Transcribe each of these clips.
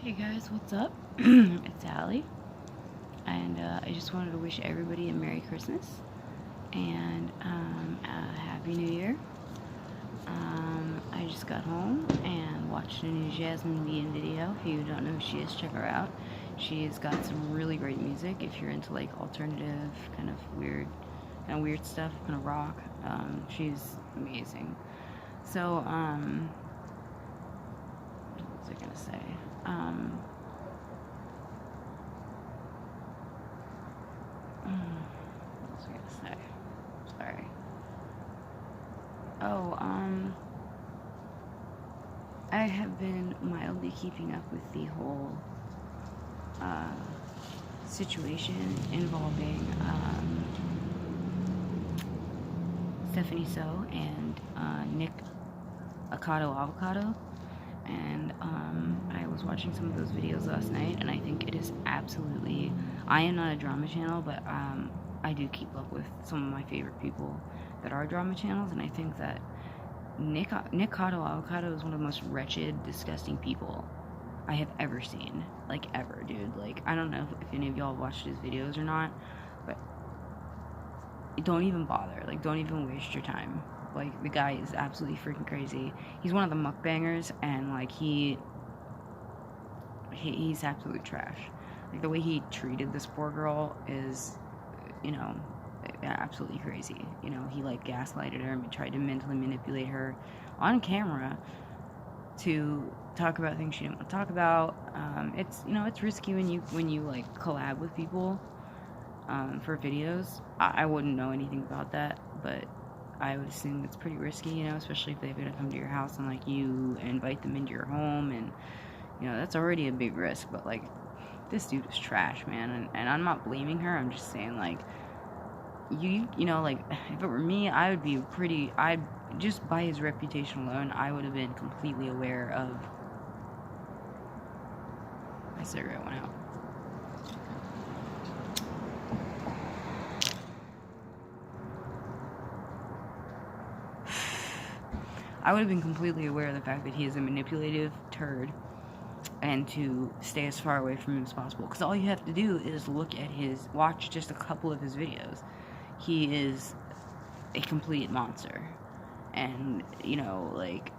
Hey guys, what's up? It's Allie, and I just wanted to wish everybody a Merry Christmas and a Happy New Year. I just got home and watched a new Jasmine Bean video. If you don't know who she is, check her out. She's got some really great music. If you're into like alternative, kind of weird stuff, kind of rock, she's amazing. So, what was I gonna say? What was I gonna say? Sorry. Oh, I have been mildly keeping up with the whole uh, situation involving Stephanie So and Nick Avocado. And I was watching some of those videos last night, and I think it is absolutely. I am not a drama channel, but I do keep up with some of my favorite people that are drama channels, and I think that Nick Avocado is one of the most wretched, disgusting people I have ever seen. Like, ever, dude. Like, I don't know if any of y'all watched his videos or not, but don't even bother. Like, don't even waste your time. Like, the guy is absolutely freaking crazy. He's one of the mukbangers, and like he's absolute trash. Like, the way he treated this poor girl is, you know, absolutely crazy. You know, he like gaslighted her and tried to mentally manipulate her on camera to talk about things she didn't want to talk about. It's, you know, it's risky when you like collab with people for videos. I wouldn't know anything about that, but I would assume it's pretty risky, you know, especially if they're gonna come to your house and like you invite them into your home, and you know that's already a big risk. But like, this dude is trash, man, and I'm not blaming her. I'm just saying, like, you know, like, if it were me, I would be pretty. I'd just by his reputation alone, I would have been completely aware of. My cigarette went out. I would have been completely aware of the fact that he is a manipulative turd, and to stay as far away from him as possible. Because all you have to do is watch just a couple of his videos. He is a complete monster. And, you know, like,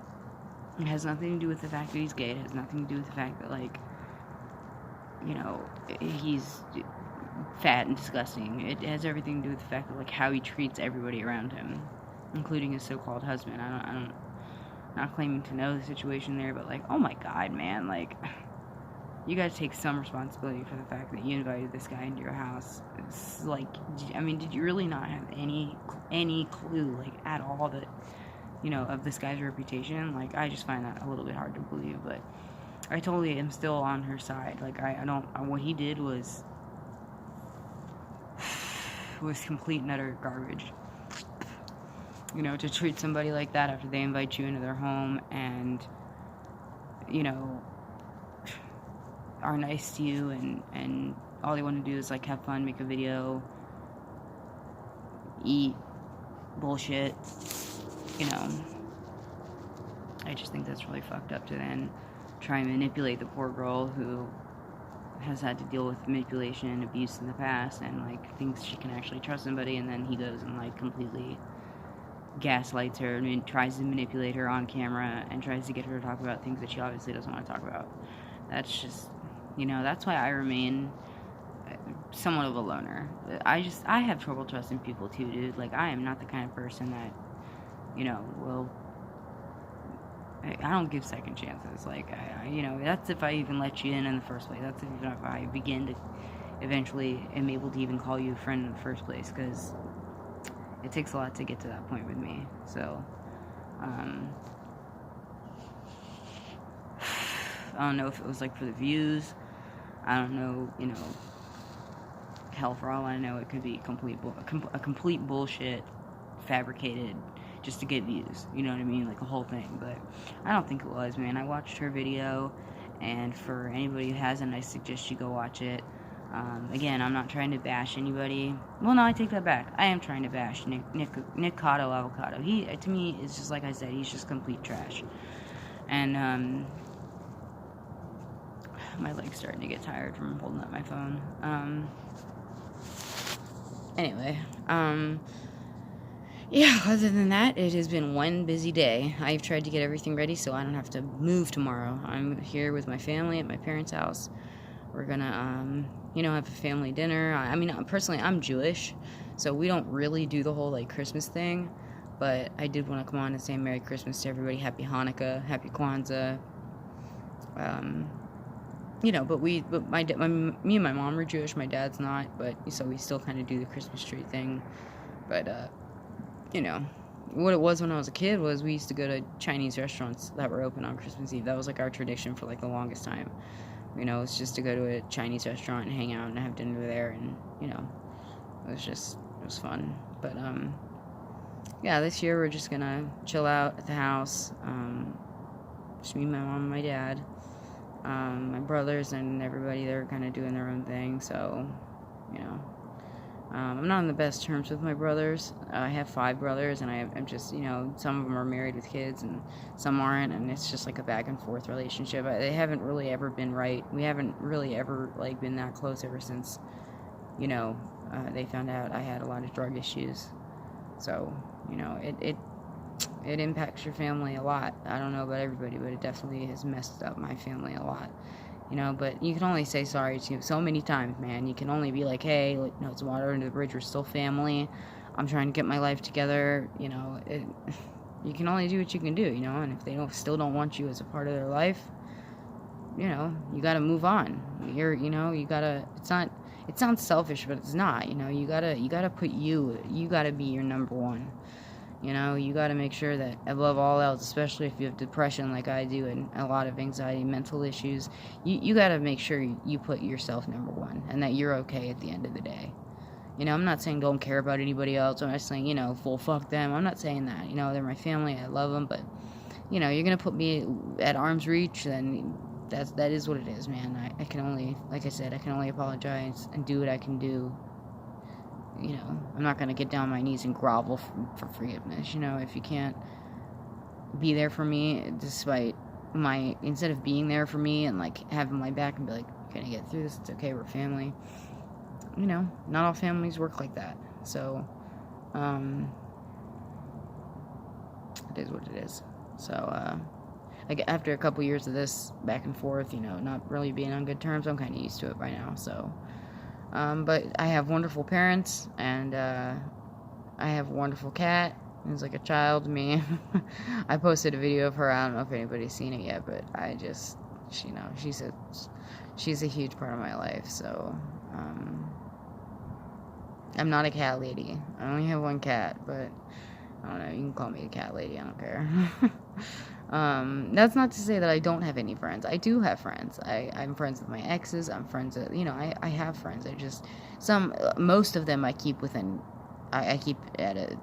it has nothing to do with the fact that he's gay. It has nothing to do with the fact that, like, you know, he's fat and disgusting. It has everything to do with the fact that, like, how he treats everybody around him, including his so-called husband. I'm not claiming to know the situation there, but, like, oh my god, man, like, you gotta take some responsibility for the fact that you invited this guy into your house. It's like, I mean, did you really not have any clue, like, at all, that, you know, of this guy's reputation? Like, I just find that a little bit hard to believe, but I totally am still on her side. Like, I don't, what he did was complete and utter garbage. You know, to treat somebody like that after they invite you into their home and, you know, are nice to you, and all they want to do is like have fun, make a video, eat, bullshit, you know. I just think that's really fucked up to then try and manipulate the poor girl who has had to deal with manipulation and abuse in the past, and like thinks she can actually trust somebody, and then he goes and like completely gaslights her and tries to manipulate her on camera and tries to get her to talk about things that she obviously doesn't want to talk about. That's just, you know, that's why I remain somewhat of a loner. I have trouble trusting people too, dude. Like, I am not the kind of person that, you know, will, I don't give second chances. Like, you know, that's if I even let you in the first place. That's if I begin to eventually am able to even call you a friend in the first place, because it takes a lot to get to that point with me. So, I don't know if it was like for the views. I don't know, you know. Hell, for all I know, it could be a complete bullshit, fabricated, just to get views. You know what I mean? Like a whole thing. But I don't think it was, man. I watched her video, and for anybody who hasn't, I suggest you go watch it. Again, I'm not trying to bash anybody. Well, no, I take that back. I am trying to bash Nick Avocado. He, to me, is just like I said. He's just complete trash. And My leg's starting to get tired from holding up my phone. Anyway, yeah, other than that, it has been one busy day. I've tried to get everything ready so I don't have to move tomorrow. I'm here with my family at my parents' house. We're gonna, have a family dinner. I mean, personally, I'm Jewish, so we don't really do the whole, Christmas thing, but I did want to come on and say Merry Christmas to everybody, Happy Hanukkah, Happy Kwanzaa, but me and my mom are Jewish, my dad's not, so we still kind of do the Christmas tree thing, but, what it was when I was a kid was we used to go to Chinese restaurants that were open on Christmas Eve. That was, our tradition for, the longest time. It's just to go to a Chinese restaurant and hang out and have dinner there, and, it was fun. But, yeah, this year we're just gonna chill out at the house, just me, my mom, and my dad, my brothers and everybody, they're kind of doing their own thing, so, I'm not on the best terms with my brothers. I have 5 brothers, and I'm just, some of them are married with kids, and some aren't, and it's just, a back and forth relationship. They haven't really ever been right. We haven't really ever, been that close ever since, they found out I had a lot of drug issues. So, it impacts your family a lot. I don't know about everybody, but it definitely has messed up my family a lot. But you can only say sorry to so many times, man. You can only be like, hey, it's water under the bridge. We're still family. I'm trying to get my life together. You can only do what you can do, and if they still don't want you as a part of their life, you gotta move on. You gotta, it sounds selfish, but it's not, you gotta put you gotta be your number one. You got to make sure that above all else, especially if you have depression like I do and a lot of anxiety, mental issues, you got to make sure you put yourself number one and that you're okay at the end of the day. I'm not saying don't care about anybody else. I'm not saying, full fuck them. I'm not saying that. They're my family. I love them. But, you're going to put me at arm's reach, then that is what it is, man. I can only, like I said, I can only apologize and do what I can do. I'm not going to get down on my knees and grovel for forgiveness. If you can't be there for me, despite instead of being there for me and, having my back and be like, can I get through this? It's okay, we're family. Not all families work like that. So, it is what it is. So, after a couple years of this back and forth, not really being on good terms, I'm kind of used to it by now, so... but I have wonderful parents, and I have a wonderful cat. It's like a child to me. I posted a video of her. I don't know if anybody's seen it yet, but she's a huge part of my life. So I'm not a cat lady. I only have one cat, but I don't know. You can call me a cat lady. I don't care. That's not to say that I don't have any friends. I do have friends. I'm friends with my exes. I'm friends with, I have friends. Most of them I keep within, I keep at a,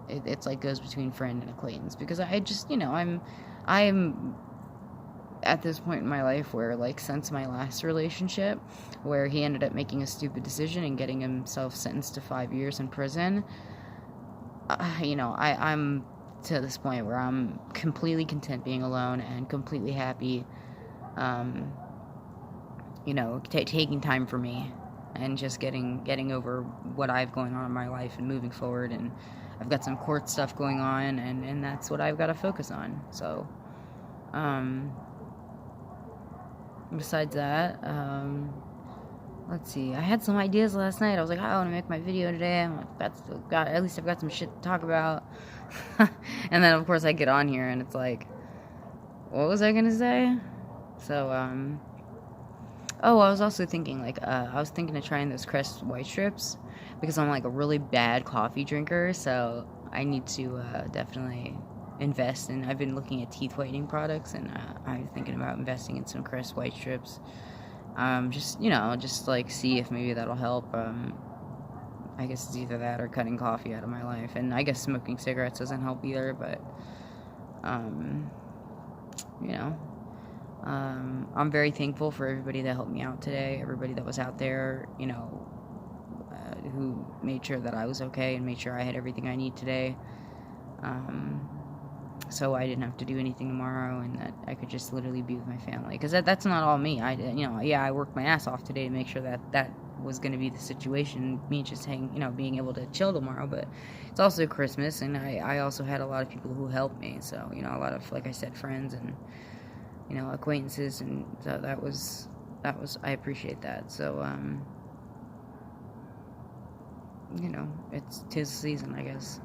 it's goes between friend and acquaintance, because I just, I'm at this point in my life where, since my last relationship, where he ended up making a stupid decision and getting himself sentenced to 5 years in prison, I'm to this point where I'm completely content being alone and completely happy, taking time for me and just getting over what I have going on in my life and moving forward. And I've got some court stuff going on, and that's what I've got to focus on. So, besides that, let's see. I had some ideas last night. I was like, I want to make my video today. At least I've got some shit to talk about. And then, of course, I get on here, and it's like, what was I going to say? So, I was also thinking, I was thinking of trying those Crest white strips, because I'm, a really bad coffee drinker, so I need to, definitely invest in, I've been looking at teeth whitening products, and, I'm thinking about investing in some Crest white strips, just see if maybe that'll help. I guess it's either that or cutting coffee out of my life. And I guess smoking cigarettes doesn't help either, but, I'm very thankful for everybody that helped me out today, everybody that was out there, who made sure that I was okay and made sure I had everything I need today. so I didn't have to do anything tomorrow, and that I could just literally be with my family. Because that's not all me. I worked my ass off today to make sure that was going to be the situation. Me just being able to chill tomorrow. But it's also Christmas, and I also had a lot of people who helped me. So a lot of, like I said, friends and acquaintances, and so that was I appreciate that. So it's 'tis season, I guess.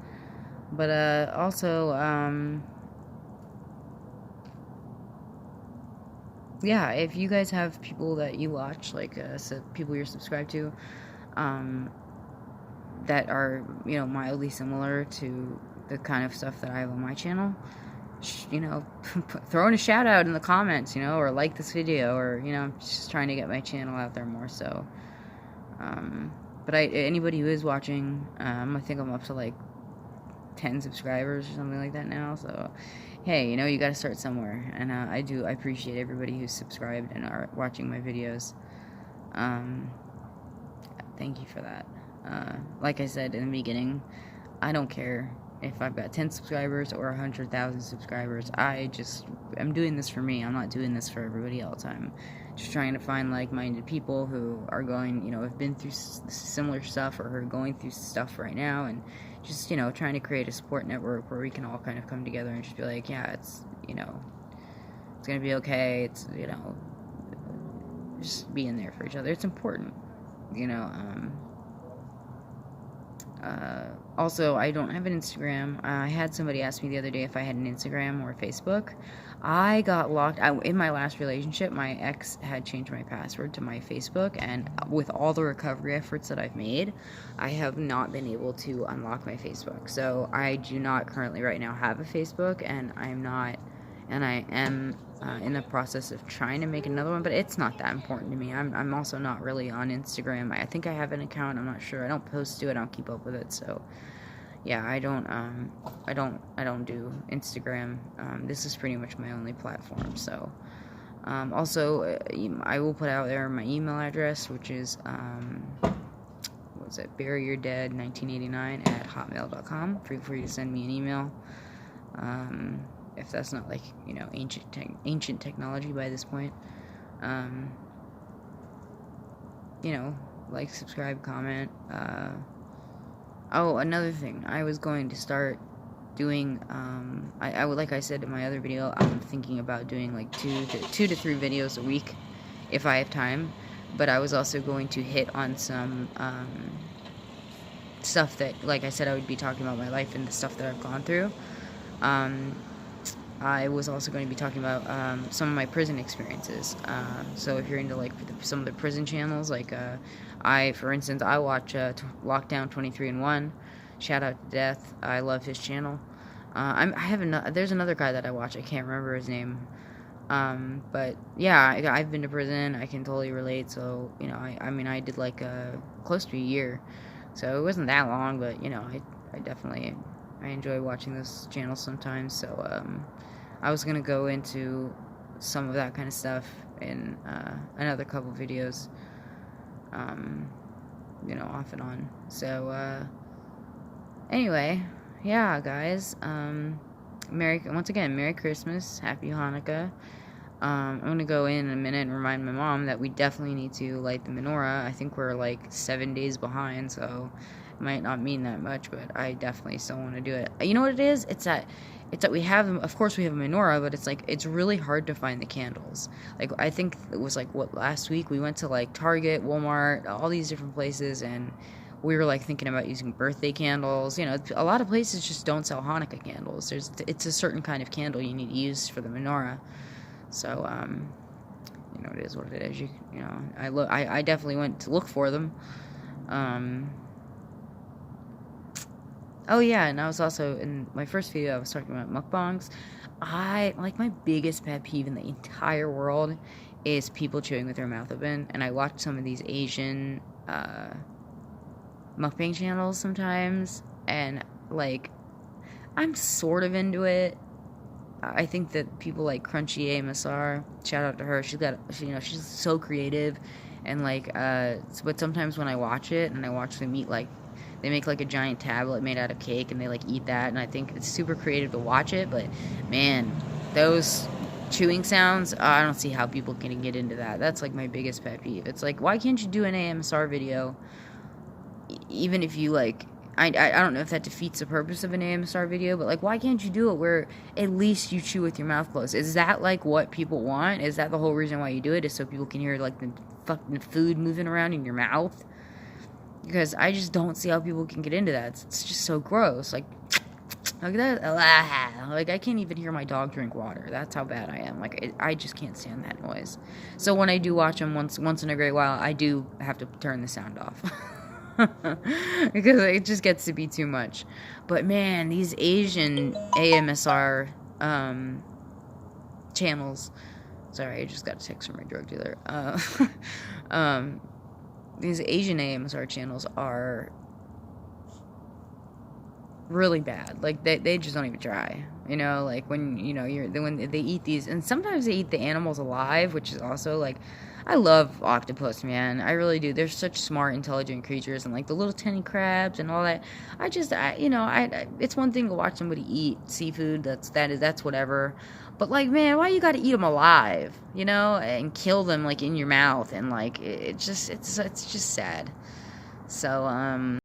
But also yeah, if you guys have people that you watch, like people you're subscribed to, that are mildly similar to the kind of stuff that I have on my channel, throw in a shout out in the comments, or like this video, or just trying to get my channel out there more. So, but anybody who is watching, I think I'm up to like 10 subscribers or something like that now. So, hey, you got to start somewhere, and I appreciate everybody who's subscribed and are watching my videos. Thank you for that. Like I said in the beginning, I don't care if I've got 10 subscribers or 100,000 subscribers. I'm doing this for me. I'm not doing this for everybody else. I'm just trying to find like-minded people who are going, have been through similar stuff, or who are going through stuff right now, and just, trying to create a support network where we can all kind of come together and just be like, yeah, it's, it's gonna be okay. It's, just being there for each other. It's important, also, I don't have an Instagram. I had somebody ask me the other day if I had an Instagram or a Facebook. I got locked in my last relationship. My ex had changed my password to my Facebook, and with all the recovery efforts that I've made, I have not been able to unlock my Facebook. So I do not currently right now have a Facebook, and I am in the process of trying to make another one, but it's not that important to me. I'm also not really on Instagram. I think I have an account. I'm not sure. I don't post to it. I don't keep up with it. So yeah, I don't do Instagram. This is pretty much my only platform. So also, I will put out there my email address, which is buryyourdead1989@hotmail.com. Feel free to send me an email. If that's not like ancient technology by this point. Like, subscribe, comment. Oh, another thing, I was going to start doing, I would, like I said in my other video, I'm thinking about doing like 2 to 3 videos a week if I have time. But I was also going to hit on some stuff that, like I said, I would be talking about my life and the stuff that I've gone through. I was also going to be talking about some of my prison experiences. So if you're into like some of the prison channels, like for instance, I watch Lockdown 23-1. Shout out to Death. I love his channel. There's another guy that I watch. I can't remember his name. But yeah, I've been to prison. I can totally relate. So I did like close to a year. So it wasn't that long, but I definitely enjoy watching those channels sometimes. So I was gonna go into some of that kind of stuff in another couple videos, off and on. So anyway, yeah, guys, once again, Merry Christmas, Happy Hanukkah. I'm gonna go in a minute and remind my mom that we definitely need to light the menorah. I think we're like 7 days behind, so it might not mean that much, but I definitely still want to do it. You know what it is? It's that we have, of course we have a menorah, but it's like, it's really hard to find the candles. Like, I think it was like, last week we went to like Target, Walmart, all these different places, and we were like thinking about using birthday candles. A lot of places just don't sell Hanukkah candles. It's a certain kind of candle you need to use for the menorah. So, it is what it is. I definitely went to look for them. Oh yeah, and I was also, in my first video, I was talking about mukbangs. My biggest pet peeve in the entire world is people chewing with their mouth open, and I watch some of these Asian, mukbang channels sometimes, and, like, I'm sort of into it. I think that people like Crunchy A. Massar, shout out to her, she's so creative, and, like, but sometimes when I watch it, and I watch them eat, like, They make like a giant tablet made out of cake, and they like eat that, and I think it's super creative to watch it. But man, those chewing sounds, I don't see how people can get into that. That's like my biggest pet peeve. It's like, why can't you do an AMSR video, even if you like, I don't know if that defeats the purpose of an AMSR video, but like, why can't you do it where at least you chew with your mouth closed? Is that like what people want? Is that the whole reason why you do it, is so people can hear like the fucking food moving around in your mouth? Because I just don't see how people can get into that. It's just so gross. Like that. Like, I can't even hear my dog drink water. That's how bad I am. Like, I just can't stand that noise. So when I do watch them once in a great while, I do have to turn the sound off. Because it just gets to be too much. But man, these Asian AMSR channels. Sorry, I just got a text from my drug dealer. These Asian AMSR channels are really bad. Like, they just don't even try. You know, like when when they eat these, and sometimes they eat the animals alive, which is also like, I love octopus, man. I really do. They're such smart, intelligent creatures, and like the little tiny crabs and all that. It's one thing to watch somebody eat seafood. That's whatever. But like, man, why you got to eat them alive? You know, and kill them like in your mouth, and like it's just sad. So